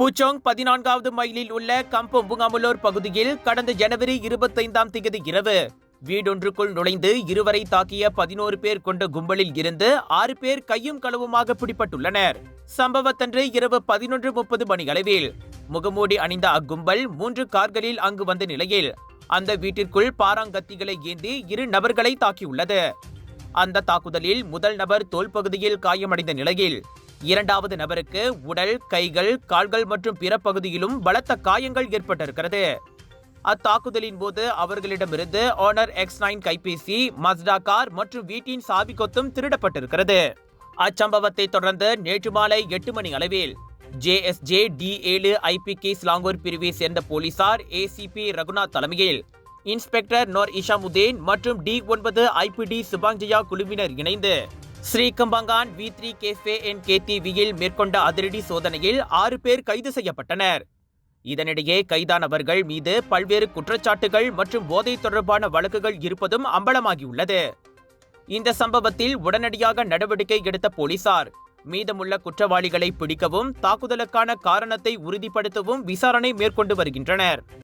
பூச்சோங் 14வது மைலில் உள்ள கம்பொம்புங்கமுலோர் பகுதியில் கடந்த ஜனவரி 25ஆம் தேதி இரவு வீடொன்றுக்குள் நுழைந்து இருவரை தாக்கிய 11 பேர் கொண்ட கும்பலில் இருந்து 6 பேர் கையும் களவுமாக பிடிபட்டுள்ளனர். சம்பவத்தன்று இரவு 11:30 மணியளவில் முகமூடி அணிந்த அக்கும்பல் 3 கார்களில் அங்கு வந்த நிலையில் அந்த வீட்டிற்குள் பாராங்கத்திகளை ஏந்தி 2 நபர்களை தாக்கியுள்ளது. அந்த தாக்குதலில் முதல் நபர் தோல் பகுதியில் காயமடைந்த நிலையில் இரண்டாவது நபருக்கு உடல், கைகள், கால்கள் மற்றும் பிற பகுதியிலும் பலத்த காயங்கள் ஏற்பட்டிருக்கிறது. அத்தாக்குதலின் போது அவர்களிடமிருந்து Honor X9 கைபேசி, மஸ்டா கார் மற்றும் வீட்டின் சாவி கொத்தும் திருடப்பட்டிருக்கிறது. அச்சம்பவத்தை தொடர்ந்து நேற்று மாலை 8 மணி அளவில் JSJ D7 IPK ஸ்லாங்கூர் பிரிவை சேர்ந்த போலீசார் ACP ரகுநாத் தலைமையில் இன்ஸ்பெக்டர் நோர் இஷாமுதீன் மற்றும் D9 IPD சுபாங்ஜயா குழுவினர் இணைந்து ஸ்ரீகம்பங்கான் V3 கேஃபே அண்ட் KTVயில் மேற்கொண்ட அதிரடி சோதனையில் 6 பேர் கைது செய்யப்பட்டனர். இதனிடையே கைதானவர்கள் மீது பல்வேறு குற்றச்சாட்டுகள் மற்றும் போதை தொடர்பான வழக்குகள் இருப்பதும் அம்பலமாகியுள்ளது. இந்த சம்பவத்தில் உடனடியாக நடவடிக்கை எடுத்த போலீசார் மீதமுள்ள குற்றவாளிகளை பிடிக்கவும் தாக்குதலுக்கான காரணத்தை உறுதிப்படுத்தவும் விசாரணை மேற்கொண்டு வருகின்றனர்.